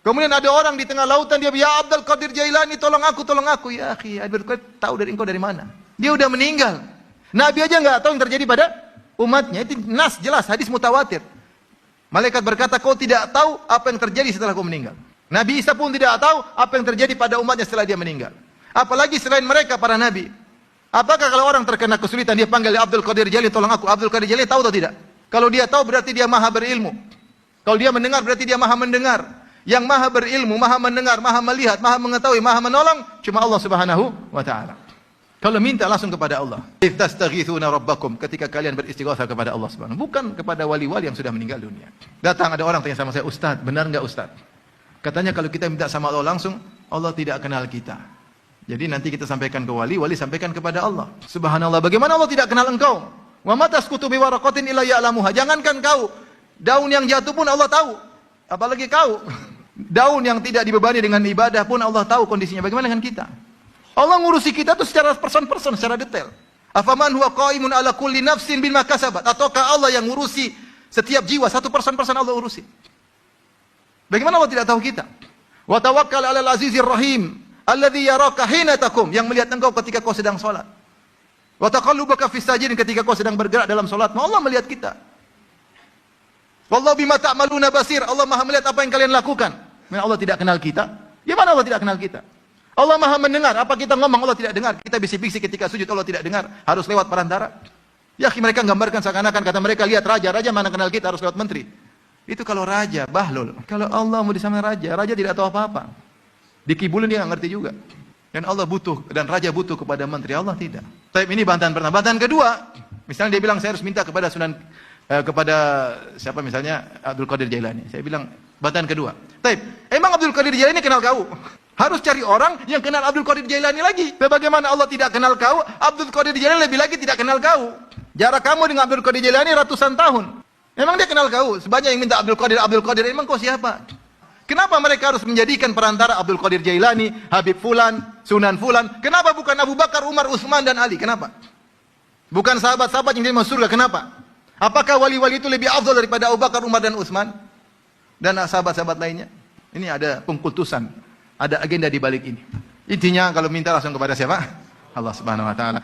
Kemudian ada orang di tengah lautan, dia ya Abdul Qadir Jailani, tolong aku, tolong aku. Ya akhi, Abdul Qadir tahu dari engkau dari mana? Dia udah meninggal. Nabi aja nggak tahu yang terjadi pada umatnya. Itu nas jelas, hadis mutawatir. Malaikat berkata, kau tidak tahu apa yang terjadi setelah kau meninggal. Nabi Isa pun tidak tahu apa yang terjadi pada umatnya setelah dia meninggal. Apalagi selain mereka para nabi. Apakah kalau orang terkena kesulitan dia panggil Abdul Qadir Jailani, tolong aku. Abdul Qadir Jailani tahu atau tidak? Kalau dia tahu berarti dia maha berilmu. Kalau dia mendengar berarti dia maha mendengar. Yang maha berilmu, maha mendengar, maha melihat, maha mengetahui, maha menolong cuma Allah Subhanahu wa taala. Kalau minta langsung kepada Allah. Istaghitsuna rabbakum, ketika kalian beristighatsah kepada Allah Subhanahu, bukan kepada wali-wali yang sudah meninggal dunia. Datang ada orang tanya sama saya, "Ustaz, benar enggak Ustaz?" Katanya kalau kita minta sama Allah langsung, Allah tidak kenal kita. Jadi nanti kita sampaikan ke wali, wali sampaikan kepada Allah. Subhanallah, bagaimana Allah tidak kenal engkau? Wa ma tasqutu bi waraqatin illa ya'lamuha. Jangankan kau, daun yang jatuh pun Allah tahu. Apalagi kau. Daun yang tidak dibebani dengan ibadah pun Allah tahu kondisinya. Bagaimana dengan kita? Allah ngurusi kita tuh secara person-person, secara detail. Afaman huwa qaimun ala kulli nafsin bima kasabat. Ataukah Allah yang ngurusi setiap jiwa, satu person-person Allah urusi. Bagaimana Allah tidak tahu kita? Wa tawakkal 'alal azizir rahim alladzi yaraka hina taqum, yang melihat engkau ketika kau sedang salat. Wa taqallubaka fis sajidin, ketika kau sedang bergerak dalam salat. Allah melihat kita. Wallahu bima ta'maluna basir, Allah Maha melihat apa yang kalian lakukan. Allah tidak kenal kita. Gimana Allah tidak kenal kita? Allah Maha mendengar, apa kita ngomong Allah tidak dengar. Kita bisik-bisik ketika sujud Allah tidak dengar, harus lewat perantara. Ya, mereka gambarkan seakan-akan kata mereka, lihat raja mana kenal kita, harus lewat menteri. Itu kalau raja, bahlul. Kalau Allah mau disamakan raja tidak tahu apa-apa. Dikibulin dia nggak ngerti juga. Dan Allah butuh, dan raja butuh kepada menteri, Allah tidak. Tapi ini bantahan pertama. Bantahan kedua, misalnya dia bilang saya harus minta kepada kepada siapa misalnya Abdul Qadir Jailani. Saya bilang bantahan kedua. Taib, emang Abdul Qadir Jailani kenal kau? Harus cari orang yang kenal Abdul Qadir Jailani lagi. Bagaimana Allah tidak kenal kau, Abdul Qadir Jailani lebih lagi tidak kenal kau. Jarak kamu dengan Abdul Qadir Jailani ratusan tahun. Emang dia kenal kau? Sebanyak yang minta Abdul Qadir, emang kau siapa? Kenapa mereka harus menjadikan perantara Abdul Qadir Jailani, Habib Fulan, Sunan Fulan? Kenapa bukan Abu Bakar, Umar, Utsman dan Ali? Kenapa? Bukan sahabat-sahabat yang dia masuk surga, kenapa? Apakah wali-wali itu lebih afdal daripada Abu Bakar, Umar dan Utsman dan sahabat-sahabat lainnya? Ini ada pengkultusan, ada agenda di balik ini. Intinya kalau minta langsung kepada siapa? Allah Subhanahu wa taala.